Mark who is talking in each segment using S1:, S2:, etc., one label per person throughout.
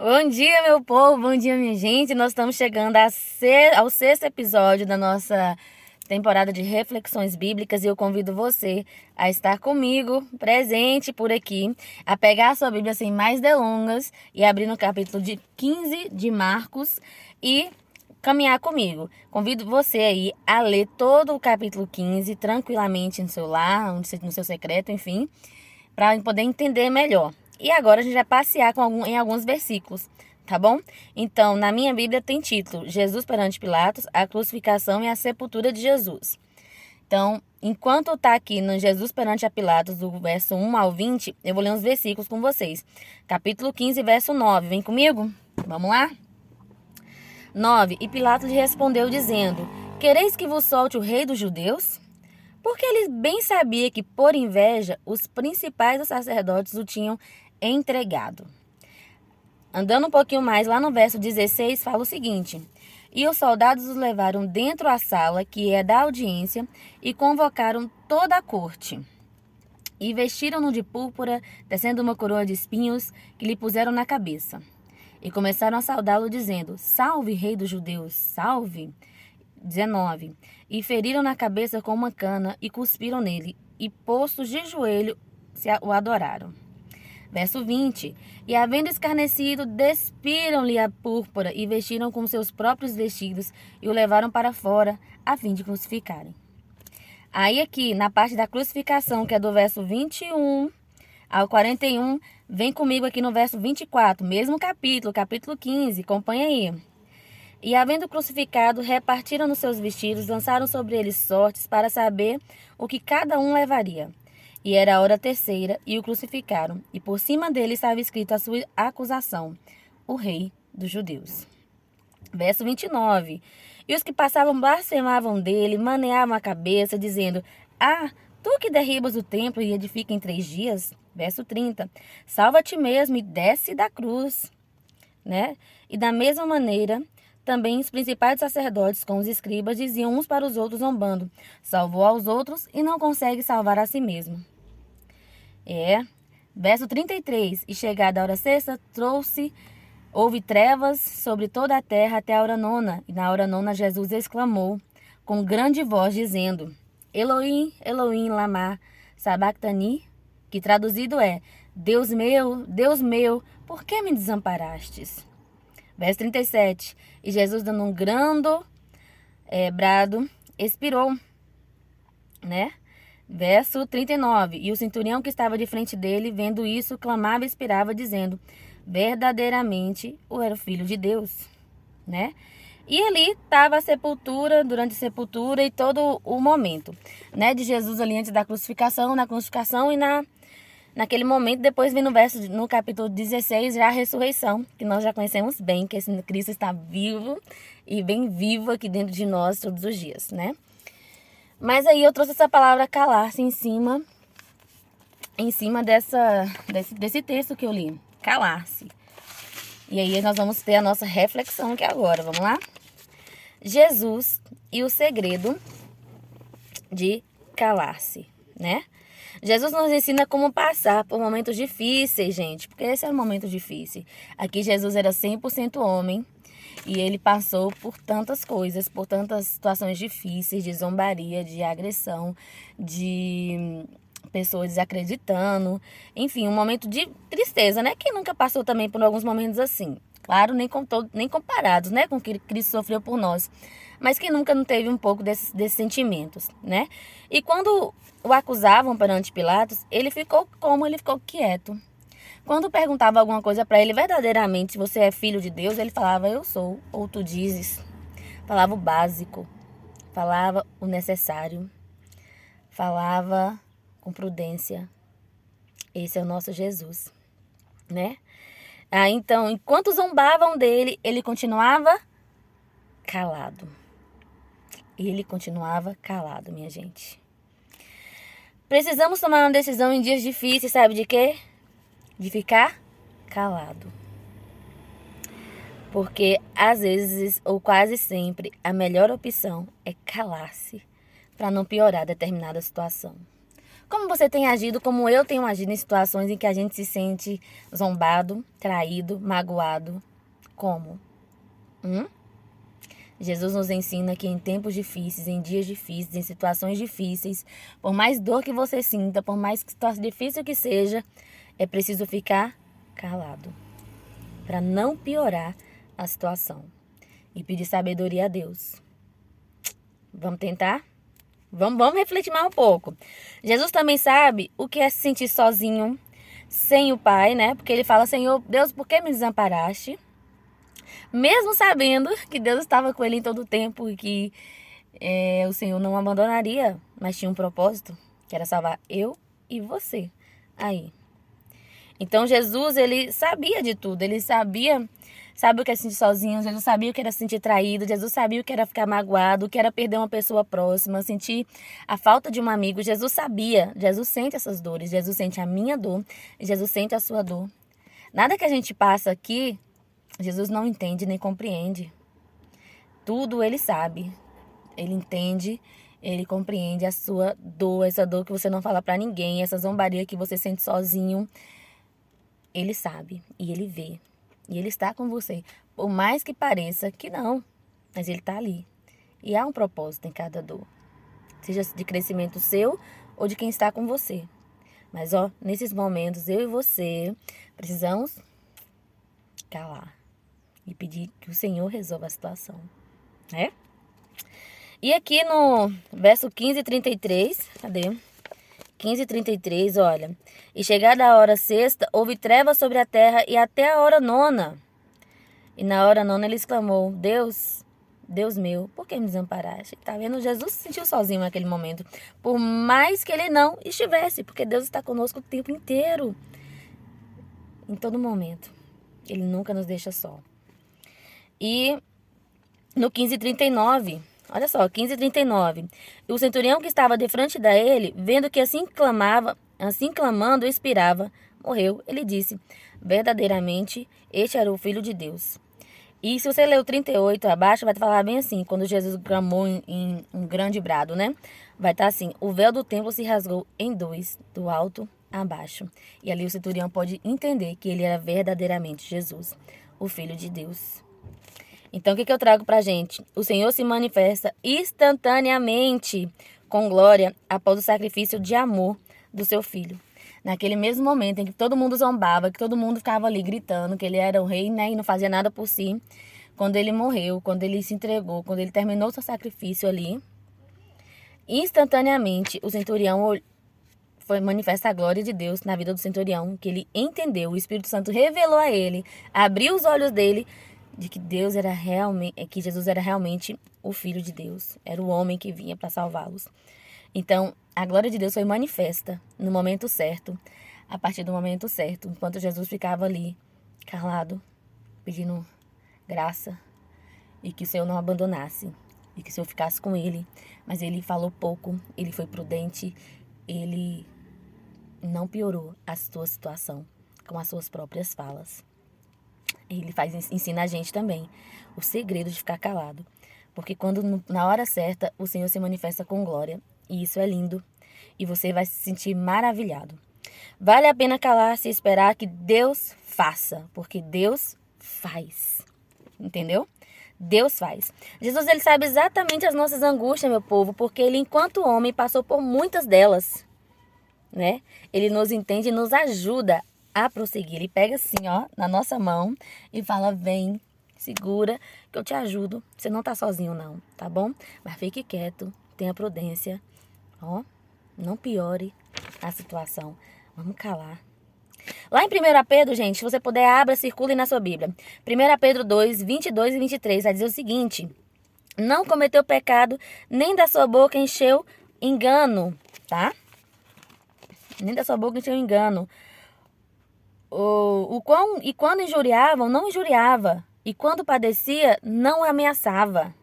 S1: Bom dia, meu povo, bom dia, minha gente. Nós estamos chegando ao sexto episódio da nossa temporada de reflexões bíblicas e eu convido você a estar comigo, presente por aqui, a pegar a sua Bíblia sem mais delongas e abrir no capítulo 15 de Marcos e caminhar comigo. Convido você aí a ler todo o capítulo 15 tranquilamente no seu lar, no seu secreto, enfim, para poder entender melhor. E agora a gente vai passear em alguns versículos, tá bom? Então, na minha Bíblia tem título: Jesus perante Pilatos, a crucificação e a sepultura de Jesus. Então, enquanto tá aqui no Jesus perante a Pilatos, do verso 1 ao 20, eu vou ler uns versículos com vocês. Capítulo 15, verso 9. Vem comigo? Vamos lá? 9. E Pilatos lhe respondeu, dizendo: Quereis que vos solte o rei dos judeus? Porque ele bem sabia que, por inveja, os principais dos sacerdotes o tinham entregado. Andando um pouquinho mais, lá no verso 16, fala o seguinte: E os soldados os levaram dentro à sala, que é da audiência, e convocaram toda a corte. E vestiram-no de púrpura, tecendo uma coroa de espinhos, que lhe puseram na cabeça. E começaram a saudá-lo, dizendo: Salve, rei dos judeus, salve! 19. E feriram na cabeça com uma cana e cuspiram nele, e postos de joelho o adoraram. Verso 20. E havendo escarnecido, despiram-lhe a púrpura e vestiram com seus próprios vestidos e o levaram para fora, a fim de crucificarem. Aí aqui, na parte da crucificação, que é do verso 21 ao 41, vem comigo aqui no verso 24, mesmo capítulo 15, acompanha aí. E havendo crucificado, repartiram nos seus vestidos, lançaram sobre eles sortes para saber o que cada um levaria. E era a hora terceira, e o crucificaram. E por cima dele estava escrito a sua acusação: o rei dos judeus. Verso 29. E os que passavam blasfemavam dele, maneavam a cabeça, dizendo: Ah, tu que derribas o templo e edifica em 3 dias. Verso 30. Salva a ti mesmo e desce da cruz. Né? E da mesma maneira, também os principais sacerdotes com os escribas diziam uns para os outros zombando: Salvou aos outros e não consegue salvar a si mesmo. Verso 33. E chegada a hora sexta, houve trevas sobre toda a terra até a hora nona. E na hora nona Jesus exclamou com grande voz, dizendo: Elohim, Elohim, lama sabachthani, que traduzido é: Deus meu, por que me desamparastes? Verso 37. E Jesus, dando um grande brado, expirou. Né? Verso 39. E o centurião que estava de frente dele, vendo isso, clamava e expirava, dizendo: verdadeiramente o era o Filho de Deus. Né? E ali estava a sepultura, durante a sepultura e todo o momento, né, de Jesus ali antes da crucificação, na crucificação e naquele momento. Depois vem no capítulo 16, já a ressurreição, que nós já conhecemos bem, que esse Cristo está vivo e bem vivo aqui dentro de nós todos os dias, né? Mas aí eu trouxe essa palavra calar-se em cima desse texto que eu li, calar-se. E aí nós vamos ter a nossa reflexão aqui agora, vamos lá? Jesus e o segredo de calar-se, né? Jesus nos ensina como passar por momentos difíceis, gente, porque esse é um momento difícil. Aqui Jesus era 100% homem e ele passou por tantas coisas, por tantas situações difíceis, de zombaria, de agressão, de pessoas desacreditando, enfim, um momento de tristeza, né? Quem nunca passou também por alguns momentos assim? Claro, nem comparados, né, com o que Cristo sofreu por nós. Mas quem nunca não teve um pouco desses sentimentos, né? E quando o acusavam perante Pilatos, ele ficou quieto. Quando perguntava alguma coisa para ele, verdadeiramente, se você é filho de Deus, ele falava: eu sou, ou tu dizes. Falava o básico, falava o necessário, falava com prudência. Esse é o nosso Jesus, né? Então, enquanto zombavam dele, ele continuava calado. Ele continuava calado, minha gente. Precisamos tomar uma decisão em dias difíceis, sabe de quê? De ficar calado. Porque às vezes, ou quase sempre, a melhor opção é calar-se para não piorar determinada situação. Como você tem agido, como eu tenho agido em situações em que a gente se sente zombado, traído, magoado? Como? Jesus nos ensina que em tempos difíceis, em dias difíceis, em situações difíceis, por mais dor que você sinta, por mais situação difícil que seja, é preciso ficar calado para não piorar a situação e pedir sabedoria a Deus. Vamos tentar? Vamos refletir mais um pouco. Jesus também sabe o que é se sentir sozinho, sem o Pai, né? Porque ele fala, Senhor, Deus, por que me desamparaste? Mesmo sabendo que Deus estava com ele em todo o tempo e que o Senhor não abandonaria, mas tinha um propósito, que era salvar eu e você. Aí. Então Jesus, ele sabia de tudo, ele sabe o que era se sentir sozinho, Jesus sabia o que era se sentir traído, Jesus sabia o que era ficar magoado, o que era perder uma pessoa próxima, sentir a falta de um amigo. Jesus sabia, Jesus sente essas dores, Jesus sente a minha dor, Jesus sente a sua dor. Nada que a gente passa aqui, Jesus não entende nem compreende. Tudo ele sabe, ele entende, ele compreende a sua dor, essa dor que você não fala pra ninguém, essa zombaria que você sente sozinho. Ele sabe e ele vê. E ele está com você. Por mais que pareça que não, mas ele está ali. E há um propósito em cada dor. Seja de crescimento seu ou de quem está com você. Mas, nesses momentos, eu e você precisamos calar e pedir que o Senhor resolva a situação. Né? E aqui no verso 15:33, cadê? 15:33, olha. E chegada a hora sexta, houve trevas sobre a terra e até a hora nona. E na hora nona ele exclamou, Deus, Deus meu, por que me desamparaste? Tá vendo? Jesus se sentiu sozinho naquele momento. Por mais que ele não estivesse, porque Deus está conosco o tempo inteiro. Em todo momento. Ele nunca nos deixa só. E no 15:39... Olha só, 15:39. O centurião que estava de frente da ele, vendo que assim clamando, expirava, morreu. Ele disse, verdadeiramente, este era o Filho de Deus. E se você ler o 38 abaixo, vai falar bem assim, quando Jesus clamou em um grande brado, né? Vai estar assim, o véu do templo se rasgou em dois, do alto a baixo. E ali o centurião pode entender que ele era verdadeiramente Jesus, o Filho de Deus. Então, o que eu trago pra gente? O Senhor se manifesta instantaneamente com glória após o sacrifício de amor do seu Filho. Naquele mesmo momento em que todo mundo zombava, que todo mundo ficava ali gritando que ele era o rei, né, e não fazia nada por si. Quando ele morreu, quando ele se entregou, quando ele terminou seu sacrifício ali, instantaneamente o centurião foi manifesta a glória de Deus na vida do centurião, que ele entendeu, o Espírito Santo revelou a ele, abriu os olhos dele, de que que Jesus era realmente o Filho de Deus, era o homem que vinha para salvá-los. Então, a glória de Deus foi manifesta no momento certo, a partir do momento certo, enquanto Jesus ficava ali, calado, pedindo graça, e que o Senhor não abandonasse, e que o Senhor ficasse com ele. Mas ele falou pouco, ele foi prudente, ele não piorou a sua situação com as suas próprias falas. Ele ensina a gente também o segredo de ficar calado. Porque quando na hora certa o Senhor se manifesta com glória. E isso é lindo. E você vai se sentir maravilhado. Vale a pena calar-se e esperar que Deus faça. Porque Deus faz. Entendeu? Deus faz. Jesus, ele sabe exatamente as nossas angústias, meu povo. Porque ele, enquanto homem, passou por muitas delas. Né? Ele nos entende e nos ajuda a prosseguir. Ele pega assim, na nossa mão e fala, vem, segura, que eu te ajudo. Você não tá sozinho não, tá bom? Mas fique quieto, tenha prudência, não piore a situação. Vamos calar. Lá em 1 Pedro, gente, se você puder, abra, circule na sua Bíblia. 1 Pedro 2, 22 e 23, vai dizer o seguinte, não cometeu pecado, nem da sua boca encheu engano, tá? Nem da sua boca encheu engano. E quando injuriavam, não injuriava. E quando padecia, não ameaçava.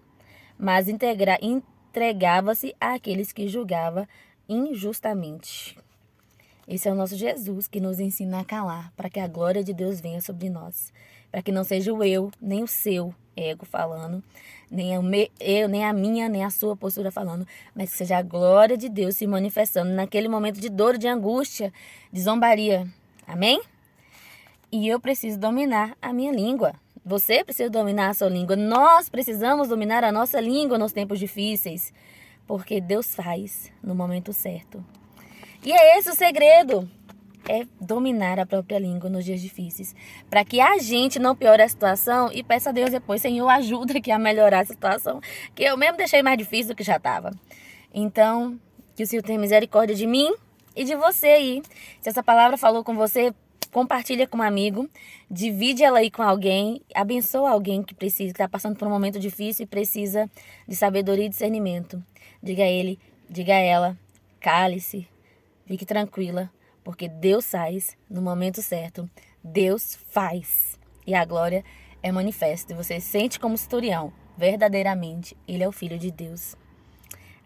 S1: Mas entregava-se àqueles que julgava injustamente. Esse é o nosso Jesus que nos ensina a calar, para que a glória de Deus venha sobre nós. Para que não seja o eu, nem o seu, ego falando, nem a minha, nem a sua postura falando, mas que seja a glória de Deus se manifestando naquele momento de dor, de angústia, de zombaria. Amém? E eu preciso dominar a minha língua. Você precisa dominar a sua língua. Nós precisamos dominar a nossa língua nos tempos difíceis, porque Deus faz no momento certo. E é esse o segredo. É dominar a própria língua nos dias difíceis, para que a gente não piore a situação e peça a Deus depois, Senhor, ajuda aqui a melhorar a situação, que eu mesmo deixei mais difícil do que já estava. Então, que o Senhor tenha misericórdia de mim e de você aí. Se essa palavra falou com você, compartilha com um amigo, divide ela aí com alguém, abençoa alguém que está passando por um momento difícil e precisa de sabedoria e discernimento. Diga a ele, diga a ela, cale-se, fique tranquila, porque Deus faz no momento certo. Deus faz. E a glória é manifesta. E você sente como centurião. Verdadeiramente, Ele é o Filho de Deus.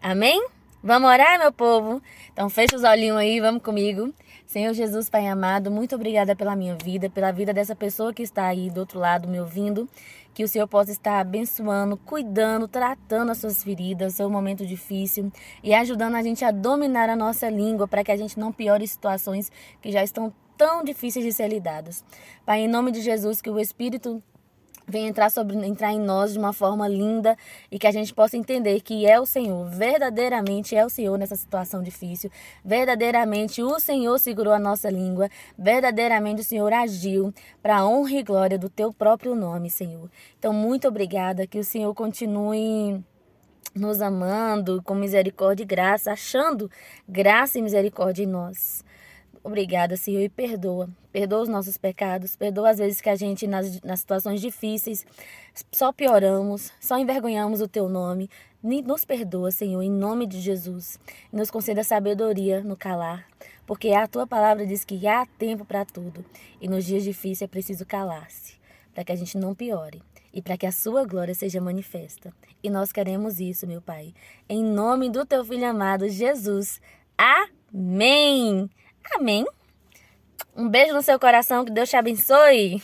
S1: Amém? Vamos orar, meu povo? Então fecha os olhinhos aí, vamos comigo. Senhor Jesus, Pai amado, muito obrigada pela minha vida, pela vida dessa pessoa que está aí do outro lado me ouvindo. Que o Senhor possa estar abençoando, cuidando, tratando as suas feridas, seu momento difícil e ajudando a gente a dominar a nossa língua para que a gente não piore situações que já estão tão difíceis de ser lidadas. Pai, em nome de Jesus, que o Espírito venha entrar em nós de uma forma linda e que a gente possa entender que é o Senhor, verdadeiramente é o Senhor nessa situação difícil, verdadeiramente o Senhor segurou a nossa língua, verdadeiramente o Senhor agiu para a honra e glória do teu próprio nome, Senhor. Então, muito obrigada, que o Senhor continue nos amando com misericórdia e graça, achando graça e misericórdia em nós. Obrigada, Senhor, e perdoa. Perdoa os nossos pecados. Perdoa as vezes que a gente, nas situações difíceis, só pioramos, só envergonhamos o Teu nome. Nos perdoa, Senhor, em nome de Jesus. Nos conceda sabedoria no calar, porque a Tua palavra diz que há tempo para tudo. E nos dias difíceis é preciso calar-se, para que a gente não piore e para que a Sua glória seja manifesta. E nós queremos isso, meu Pai. Em nome do Teu Filho amado, Jesus. Amém! Amém. Um beijo no seu coração, que Deus te abençoe.